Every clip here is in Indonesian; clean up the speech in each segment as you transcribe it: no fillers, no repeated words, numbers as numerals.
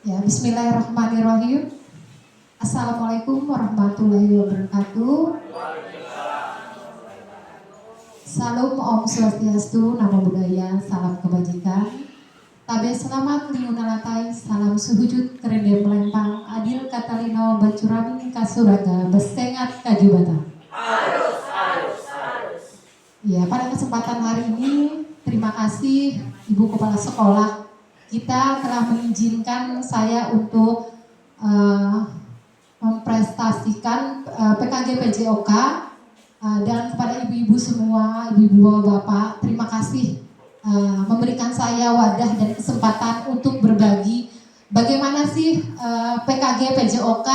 Ya, Bismillahirrahmanirrahim. Assalamualaikum warahmatullahi wabarakatuh. Salam Om Swastiastu, Namo Buddhaya, salam kebajikan. Tabe selamat liunalatai, salam suhujud kerende melempang, adil katalino bacurami kasuraga, besengat kajubata. Ya, pada kesempatan hari ini, terima kasih Ibu Kepala Sekolah. Kita telah mengizinkan saya untuk memprestasikan PKG PJOK dan kepada ibu-ibu semua, ibu-ibu bapak, terima kasih memberikan saya wadah dan kesempatan untuk berbagi bagaimana sih PKG PJOK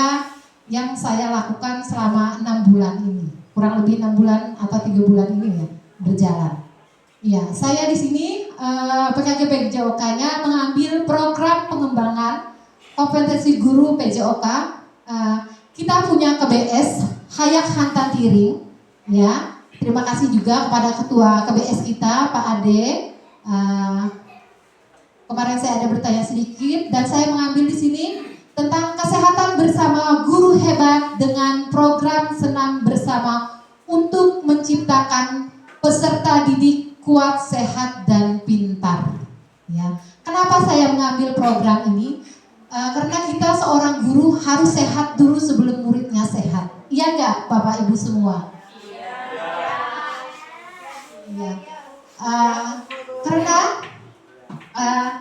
yang saya lakukan selama 6 bulan ini, kurang lebih 6 bulan atau 3 bulan ini ya berjalan. Ya, saya di sini PKG PJOK-nya mengambil program pengembangan kompetensi guru PJOK. Kita punya KBS Hayak Hantan Tiring, ya. Terima kasih juga kepada ketua KBS kita Pak Ade. Kemarin saya ada bertanya sedikit dan saya mengambil di sini tentang kesehatan bersama guru hebat dengan program senam bersama untuk menciptakan peserta didik kuat, sehat, dan pintar. Ya, kenapa saya mengambil program ini? Karena kita seorang guru harus sehat dulu sebelum muridnya sehat. Iya nggak, Bapak Ibu semua? Iya. Karena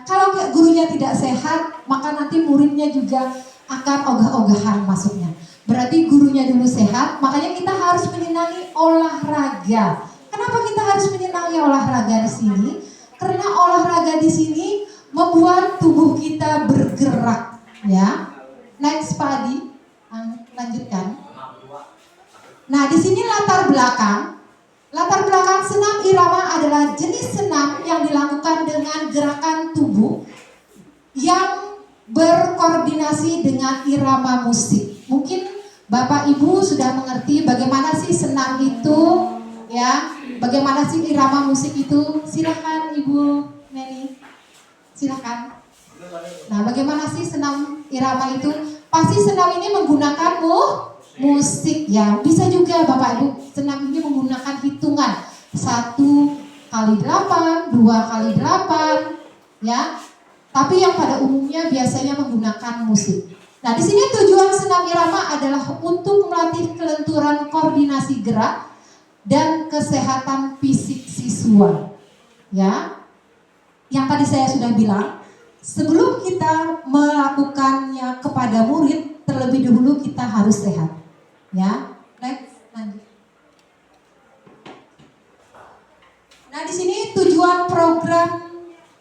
kalau gurunya tidak sehat, maka nanti muridnya juga akan ogah-ogahan masuknya. Berarti gurunya dulu sehat, makanya kita harus menyenangi olahraga. Kenapa kita harus menyenangi olahraga di sini? Karena olahraga di sini membuat tubuh kita bergerak, ya. Next Pak Adi, lanjutkan. Nah, di sini latar belakang senam irama adalah jenis senam yang dilakukan dengan gerakan tubuh yang berkoordinasi dengan irama musik. Mungkin Bapak Ibu sudah mengerti bagaimana sih senam itu, ya. Bagaimana sih irama musik itu? Silakan Ibu Neni. Silakan. Nah, bagaimana sih senam irama itu? Pasti senam ini menggunakan musik ya. Bisa juga Bapak Ibu senam ini menggunakan hitungan 1 kali 8, 2 kali 8, ya. Tapi yang pada umumnya biasanya menggunakan musik. Nah, di sini tujuan senam irama adalah untuk melatih kelenturan koordinasi gerak dan kesehatan fisik siswa, ya. Yang tadi saya sudah bilang, sebelum kita melakukannya kepada murid, terlebih dahulu kita harus sehat, ya. Next, lanjut. Nah, di sini tujuan program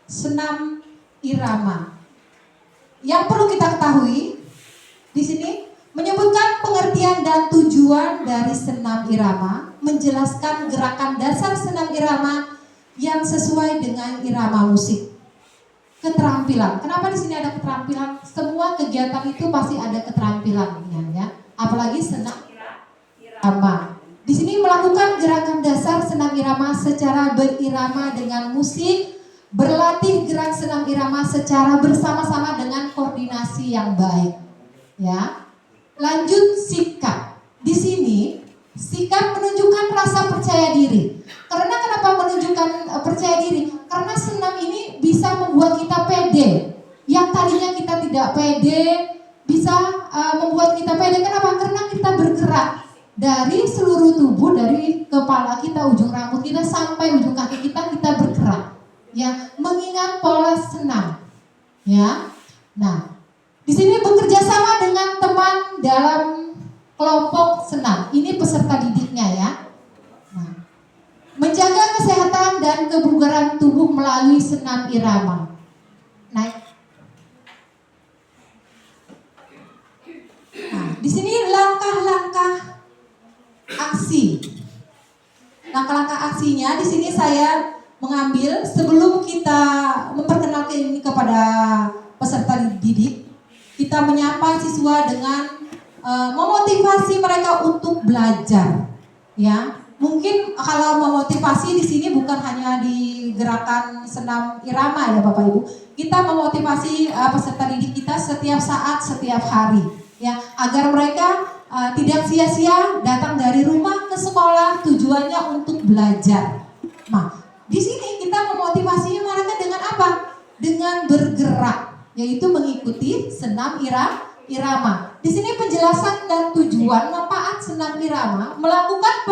senam irama. Yang perlu kita ketahui di sini menyebutkan pengertian dan tujuan dari senam irama, menjelaskan gerakan dasar senam irama yang sesuai dengan irama musik. Keterampilan. Kenapa di sini ada keterampilan? Semua kegiatan itu pasti ada keterampilannya, ya. Apalagi senam irama. Di sini melakukan gerakan dasar senam irama secara berirama dengan musik, berlatih gerak senam irama secara bersama-sama dengan koordinasi yang baik, ya. Lanjut sikap. Di sini sikap menunjukkan rasa percaya diri. Karena kenapa menunjukkan percaya diri? Karena senam ini bisa membuat kita pede. Yang tadinya kita tidak pede bisa membuat kita pede. Kenapa? Karena kita bergerak dari seluruh tubuh, dari kepala kita, ujung rambut kita sampai ujung kaki kita bergerak. Ya, mengingat pola senam. Ya. Nah, di sini bekerja sama dengan teman dalam kelompok senam. Ini peserta didiknya, ya. Nah, menjaga kesehatan dan kebugaran tubuh melalui senam irama. Nah, di sini langkah-langkah aksi. Langkah-langkah aksinya di sini saya mengambil sebelum kita memperkenalkan ini kepada peserta didik. Kita menyapa siswa dengan memotivasi mereka untuk belajar, ya. Mungkin kalau memotivasi di sini bukan hanya di gerakan senam irama ya Bapak Ibu. Kita memotivasi peserta didik kita setiap saat, setiap hari ya, agar mereka tidak sia-sia datang dari rumah ke sekolah tujuannya untuk belajar. Nah, di sini kita memotivasinya mereka dengan apa? Dengan bergerak, yaitu mengikuti senam irama. Di sini penjelasan dan tujuan manfaat senam irama melakukan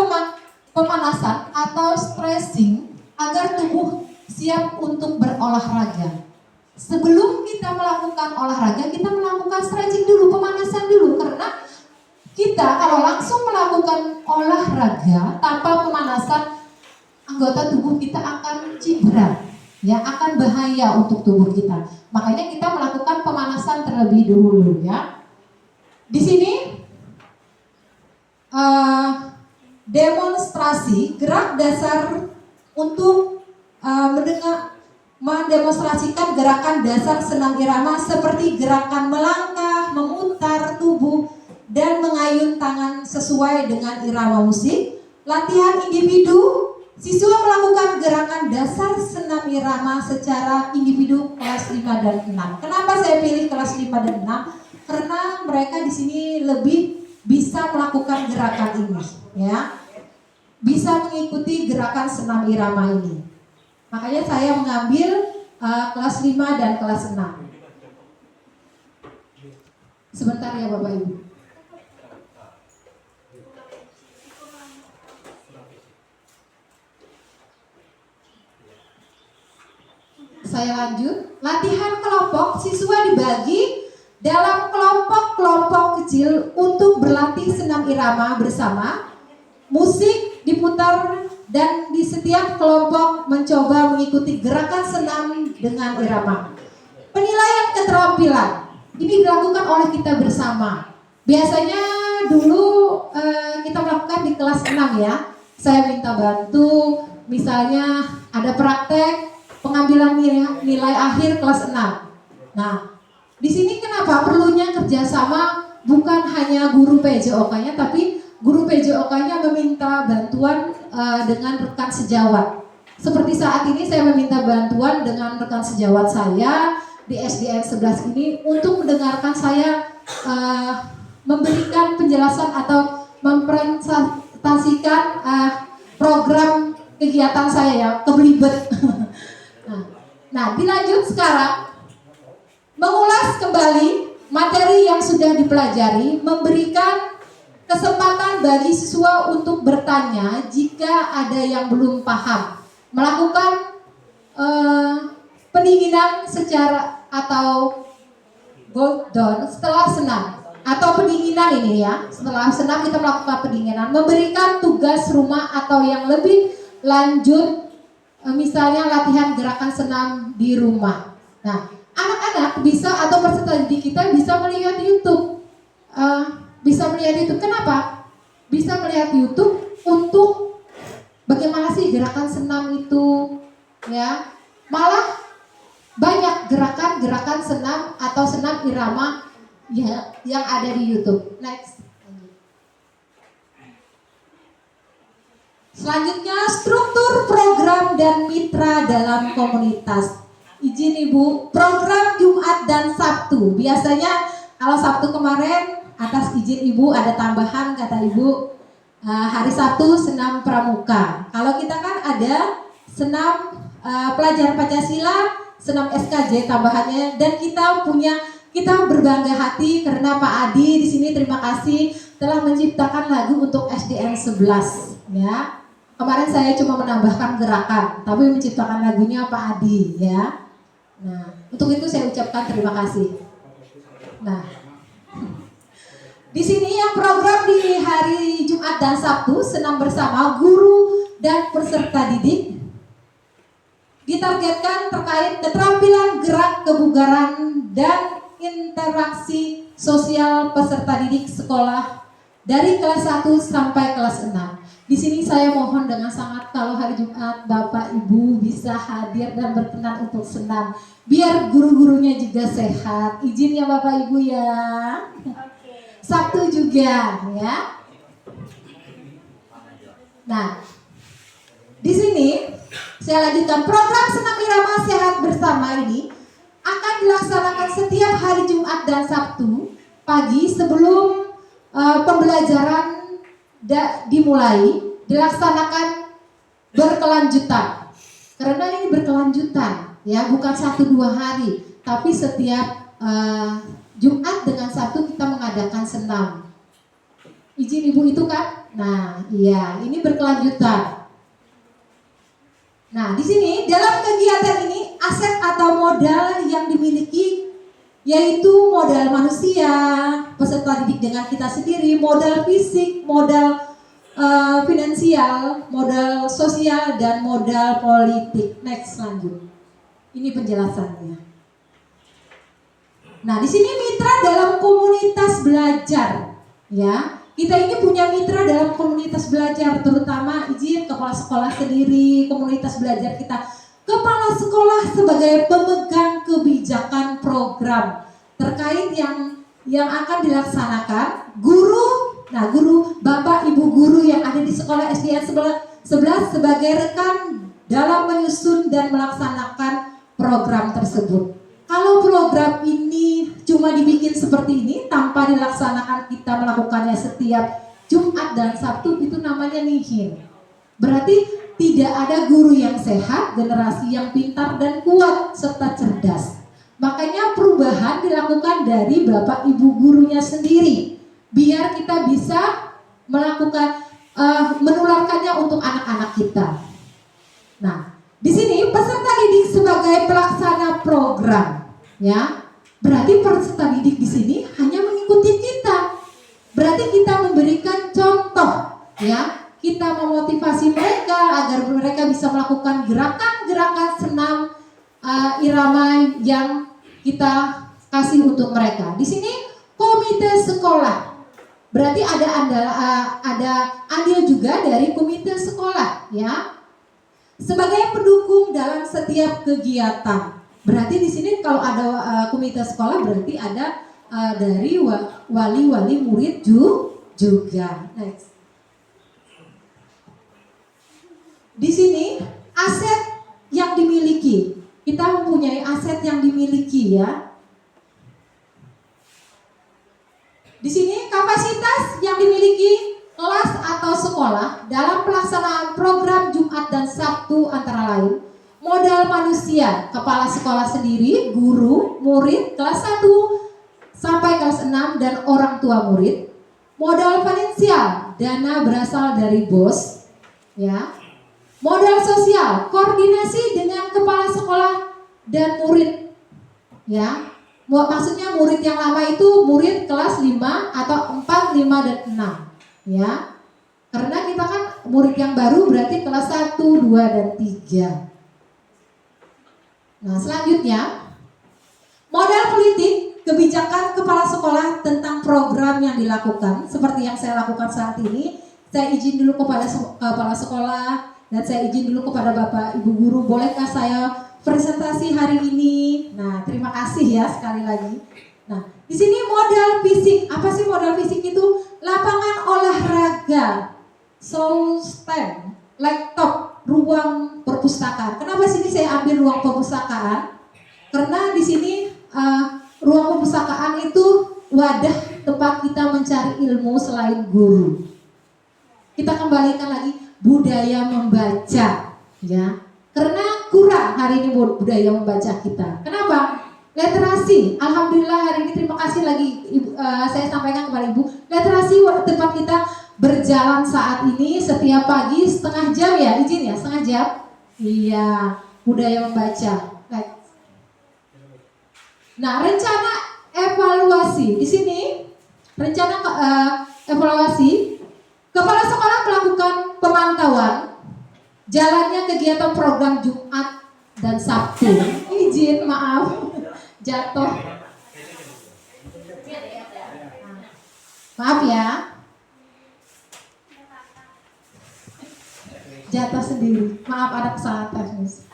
pemanasan atau stretching agar tubuh siap untuk berolahraga. Sebelum kita melakukan olahraga, kita melakukan stretching dulu, pemanasan dulu, karena kita kalau langsung melakukan olahraga tanpa pemanasan, anggota tubuh kita akan cedera, ya, akan bahaya untuk tubuh kita. Makanya kita melakukan pemanasan terlebih dahulu, ya. Di sini demonstrasi gerak dasar untuk mendemonstrasikan gerakan dasar senam irama seperti gerakan melangkah, memutar tubuh, dan mengayun tangan sesuai dengan irama musik. Latihan individu, siswa melakukan gerakan dasar senam irama secara individu kelas 5 dan 6. Kenapa saya pilih kelas 5 dan 6? Karena mereka di sini lebih bisa melakukan gerakan ini, ya. Bisa mengikuti gerakan senam irama ini. Makanya saya mengambil kelas 5 dan kelas 6. Sebentar ya Bapak Ibu. Saya lanjut. Latihan kelompok, siswa dibagi dalam kelompok-kelompok kecil untuk berlatih senam irama bersama. Musik diputar dan di setiap kelompok mencoba mengikuti gerakan senam dengan irama. Penilaian keterampilan ini dilakukan oleh kita bersama. Biasanya dulu kita melakukan di kelas 6 ya. Saya minta bantu, misalnya ada praktek pengambilan nilai akhir kelas 6. Nah, di sini kenapa perlunya kerjasama, bukan hanya guru PJOK-nya, tapi guru PJOK-nya meminta bantuan dengan rekan sejawat. Seperti saat ini saya meminta bantuan dengan rekan sejawat saya di SDN 11 ini untuk mendengarkan saya memberikan penjelasan atau mempresentasikan program kegiatan saya ya, kebelibet. Nah, dilanjut sekarang mengulas kembali materi yang sudah dipelajari, memberikan kesempatan bagi siswa untuk bertanya jika ada yang belum paham, melakukan pendinginan secara atau cool down setelah senam atau pendinginan ini ya. Setelah senam kita melakukan pendinginan, memberikan tugas rumah atau yang lebih lanjut, misalnya latihan gerakan senam di rumah. Nah, anak-anak bisa atau peserta didik kita bisa melihat YouTube. Kenapa? Bisa melihat YouTube untuk bagaimana sih gerakan senam itu, ya. Malah banyak gerakan-gerakan senam atau senam irama ya, yang ada di YouTube. Next. Selanjutnya, struktur program dan mitra dalam komunitas. Izin Ibu, program Jumat dan Sabtu. Biasanya kalau Sabtu kemarin atas izin Ibu ada tambahan, kata Ibu, hari Sabtu senam pramuka. Kalau kita kan ada senam pelajar Pancasila, senam SKJ tambahannya, dan kita berbangga hati karena Pak Adi di sini, terima kasih telah menciptakan lagu untuk SDN 11 ya. Kemarin saya cuma menambahkan gerakan, tapi menciptakan lagunya Pak Adi ya. Nah, untuk itu saya ucapkan terima kasih. Nah, di sini yang program di hari Jumat dan Sabtu senam bersama guru dan peserta didik ditargetkan terkait keterampilan gerak kebugaran dan interaksi sosial peserta didik sekolah dari kelas 1 sampai kelas 6. Di sini saya mohon dengan sangat kalau hari Jumat Bapak Ibu bisa hadir dan berkenan untuk senam, biar guru-gurunya juga sehat. Izin ya Bapak Ibu ya. Sabtu juga ya. Nah, di sini saya lanjutkan. Program Senam Irama Sehat Bersama ini akan dilaksanakan setiap hari Jumat dan Sabtu pagi sebelum pembelajaran dimulai, dilaksanakan berkelanjutan. Karena ini berkelanjutan, ya, bukan 1-2 hari, tapi setiap Jumat dengan Sabtu kita mengadakan senam. Izin Ibu itu kan? Nah, iya, ini berkelanjutan. Nah, di sini dalam kegiatan ini aset atau modal yang dimiliki yaitu modal manusia, peserta didik dengan kita sendiri, modal fisik, modal finansial, modal sosial, dan modal politik. Next, lanjut. Ini penjelasannya. Nah, di sini mitra dalam komunitas belajar, ya. Kita ini punya mitra dalam komunitas belajar, terutama izin kepala sekolah sendiri, komunitas belajar kita. Kepala sekolah sebagai pemegang kebijakan program terkait yang akan dilaksanakan. Guru, nah guru, bapak ibu guru yang ada di sekolah SDN 11 sebagai rekan dalam menyusun dan melaksanakan program tersebut. Kalau program ini cuma dibikin seperti ini tanpa dilaksanakan, kita melakukannya setiap Jumat dan Sabtu, itu namanya nihil. Berarti tidak ada guru yang sehat, generasi yang pintar dan kuat serta cerdas. Makanya perubahan dilakukan dari bapak ibu gurunya sendiri, biar kita bisa melakukan menularkannya untuk anak-anak kita. Nah, di sini peserta didik sebagai pelaksana program, ya. Berarti peserta didik di sini hanya mengikuti kita. Berarti kita memberikan contoh, ya. Kita memotivasi mereka agar mereka bisa melakukan gerakan-gerakan senam irama yang kita kasih untuk mereka. Di sini komite sekolah. Berarti ada andil juga dari komite sekolah, ya. Sebagai pendukung dalam setiap kegiatan. Berarti di sini kalau ada komite sekolah berarti ada dari wali-wali murid juga. Next. Di sini aset yang dimiliki. Kita mempunyai aset yang dimiliki, ya. Di sini kapasitas yang dimiliki kelas atau sekolah dalam pelaksanaan program Jumat dan Sabtu antara lain modal manusia, kepala sekolah sendiri, guru, murid kelas 1 sampai kelas 6 dan orang tua murid. Modal finansial, dana berasal dari bos, ya. Modal sosial, koordinasi dengan kepala sekolah dan murid, ya. Maksudnya murid yang lama itu murid kelas 5 atau 4, 5, dan 6, ya. Karena kita kan murid yang baru berarti kelas 1, 2, dan 3. Nah, selanjutnya modal politik, kebijakan kepala sekolah tentang program yang dilakukan. Seperti yang saya lakukan saat ini, saya izin dulu kepada kepala sekolah dan saya izin dulu kepada bapak ibu guru, bolehkah saya presentasi hari ini? Nah, terima kasih ya sekali lagi. Nah, di sini modal fisik. Apa sih modal fisik itu? Lapangan olahraga, soul stand, laptop, ruang perpustakaan. Kenapa sini saya ambil ruang perpustakaan? Karena di sini ruang perpustakaan itu wadah tempat kita mencari ilmu selain guru. Kita kembalikan lagi budaya membaca, ya. Karena kurang hari ini budaya membaca kita. Kenapa? Literasi. Alhamdulillah hari ini terima kasih lagi saya sampaikan kepada Ibu. Literasi tempat kita berjalan saat ini setiap pagi setengah jam, ya, izin ya, setengah jam. Iya, budaya membaca. Nah, rencana evaluasi. Di sini rencana evaluasi, kepala sekolah melakukan pemantauan jalannya kegiatan program Jumat dan Sabtu. Izin, maaf, jatuh. Maaf ya. Jatuh sendiri. Maaf, ada kesalahan teknis.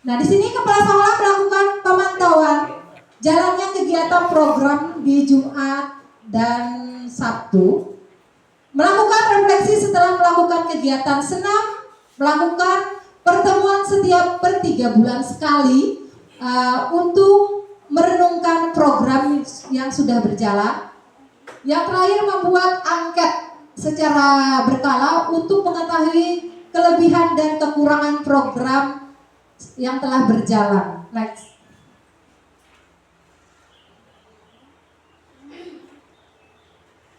Nah, di sini kepala sekolah melakukan pemantauan jalannya kegiatan program di Jumat dan Sabtu. Melakukan refleksi setelah melakukan kegiatan senam, melakukan pertemuan setiap per 3 bulan sekali untuk merenungkan program yang sudah berjalan. Yang terakhir, membuat angket secara berkala untuk mengetahui kelebihan dan kekurangan program yang telah berjalan. Next.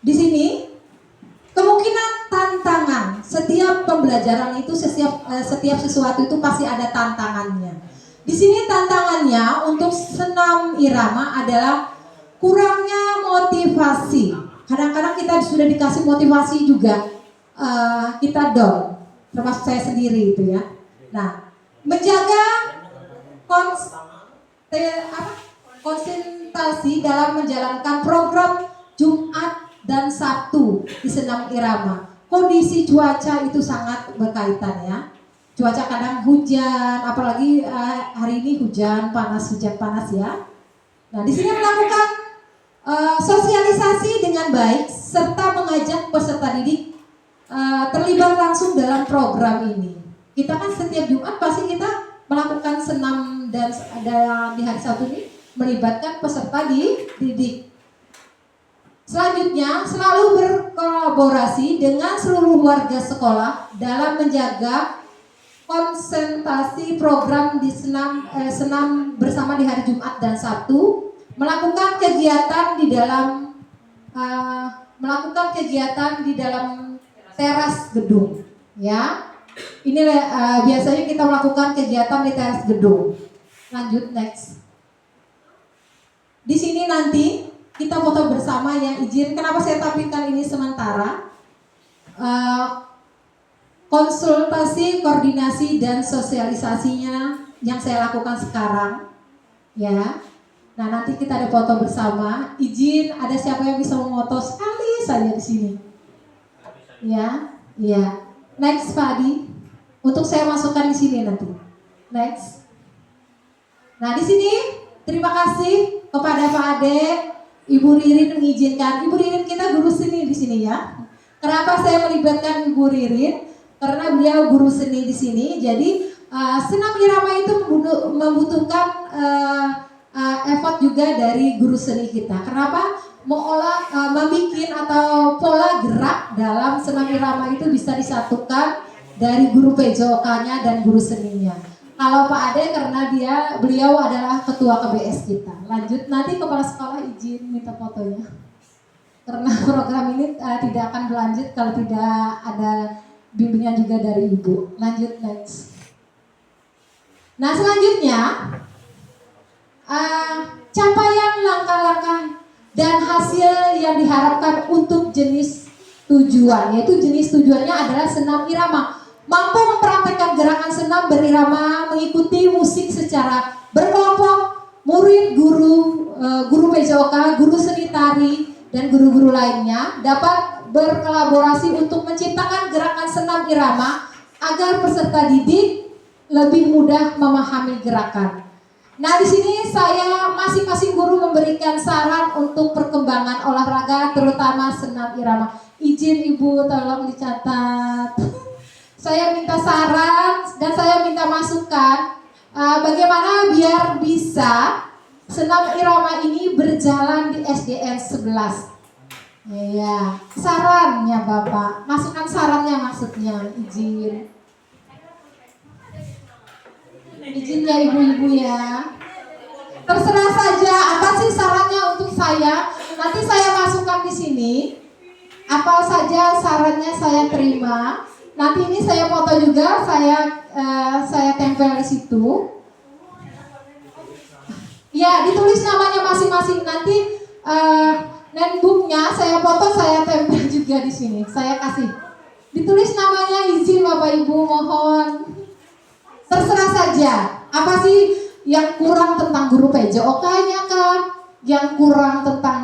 Di sini kemungkinan tantangan setiap pembelajaran itu, setiap sesuatu itu pasti ada tantangannya. Di sini tantangannya untuk senam irama adalah kurangnya motivasi. Kadang-kadang kita sudah dikasih motivasi juga, kita down, termasuk saya sendiri itu ya. Nah, menjaga konsentrasi dalam menjalankan program Jumat dan Sabtu di senam irama. Kondisi cuaca itu sangat berkaitan ya. Cuaca kadang hujan, apalagi hari ini hujan panas ya. Nah, di sini melakukan sosialisasi dengan baik serta mengajak peserta didik terlibat langsung dalam program ini. Kita kan setiap Jumat pasti kita melakukan senam dan di hari Sabtu ini melibatkan peserta didik. Selanjutnya, selalu berkolaborasi dengan seluruh warga sekolah dalam menjaga konsentrasi program di senam bersama di hari Jumat dan Sabtu, melakukan kegiatan di dalam teras gedung, ya. Ini biasanya kita melakukan kegiatan di teras gedung. Lanjut, next. Di sini nanti kita foto bersama ya, izin. Kenapa saya tampilkan ini sementara? Konsultasi, koordinasi, dan sosialisasinya yang saya lakukan sekarang, ya. Nah, nanti kita ada foto bersama. Izin, ada siapa yang bisa memoto sekali saja di sini? Ya, ya. Next, Pak Adi. Untuk saya masukkan di sini nanti. Next. Nah, di sini terima kasih kepada Pak Ade, Ibu Ririn mengizinkan. Ibu Ririn kita guru seni di sini ya. Kenapa saya melibatkan Ibu Ririn? Karena beliau guru seni di sini. Jadi senam irama itu membutuhkan effort juga dari guru seni kita. Kenapa? Membikin atau pola gerak dalam senam irama itu bisa disatukan dari guru PJOK-nya dan guru seninya. Kalau Pak Ade karena beliau adalah ketua KBS kita. Lanjut, nanti kepala sekolah izin minta fotonya. Karena program ini tidak akan berlanjut kalau tidak ada bimbingan juga dari Ibu. Lanjut, next. Nah, selanjutnya capaian langkah-langkah dan hasil yang diharapkan untuk jenis tujuan, yaitu jenis tujuannya adalah senam irama. Mampu mempraktekkan gerakan senam berirama, mengikuti musik secara berkelompok, murid, guru PJOK, guru seni tari, dan guru-guru lainnya dapat berkolaborasi untuk menciptakan gerakan senam irama agar peserta didik lebih mudah memahami gerakan. Nah, di sini saya masing-masing guru memberikan saran untuk perkembangan olahraga, terutama senam irama. Izin Ibu tolong dicatat. Saya minta saran dan saya minta masukan bagaimana biar bisa senam irama ini berjalan di SDN 11. Ya, sarannya Bapak, masukkan sarannya maksudnya, izin. Izin ya Ibu-ibu ya. Terserah saja apa sih sarannya untuk saya. Nanti saya masukkan di sini. Apa saja sarannya saya terima. Nanti ini saya foto juga, saya tempel di situ. Ya, ditulis namanya masing-masing. Nanti netbooknya saya foto, saya tempel juga di sini. Saya kasih. Ditulis namanya, izin Bapak Ibu, mohon. Terserah saja. Apa sih yang kurang tentang guru PJOK-nya kah? Yang kurang tentang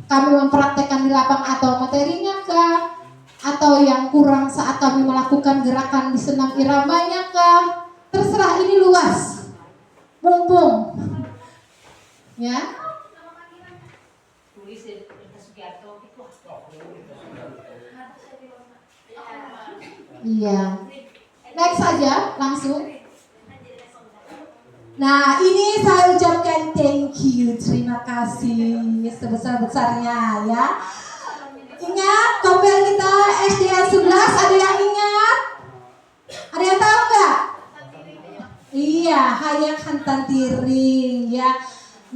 kami mempraktekkan di lapang atau materinya kah? Atau yang kurang saat kami melakukan gerakan di senam iramanya kah? Terserah, ini luas. Mumpung. Ya. Iya. Next saja langsung. Nah, ini saya ucapkan thank you, terima kasih sebesar-besarnya ya. Ingat kompel kita SDN 11, ada yang ingat? Ada yang tahu nggak? Iya, Hayak Hantan Tiring ya.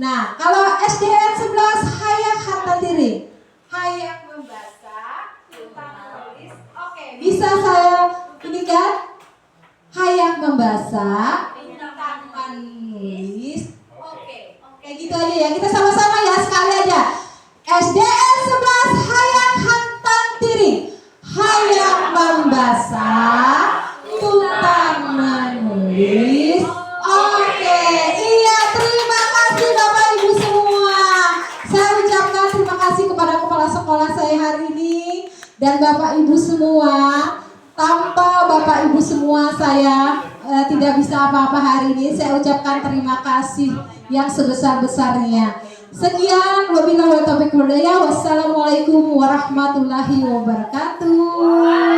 Nah, kalau SDN 11 Hayak Hantan Tiring, Hayak membaca, tentang menulis. Oke, bisa saya ini kan? Hayak membaca, tentang menulis. Oke, kayak gitu aja ya. Kita sama-sama ya, sekali aja. SDN 11 Hayak Hantan Tiring, Hayak membaca, tentang menulis. Oke, iya, terima kasih Bapak Ibu semua. Saya ucapkan terima kasih kepada kepala sekolah saya hari ini dan Bapak Ibu semua. Tanpa Bapak Ibu semua saya tidak bisa apa-apa hari ini. Saya ucapkan terima kasih yang sebesar-besarnya. Sekian, wabillahi taufiq wal hidayah. Wassalamualaikum warahmatullahi wabarakatuh.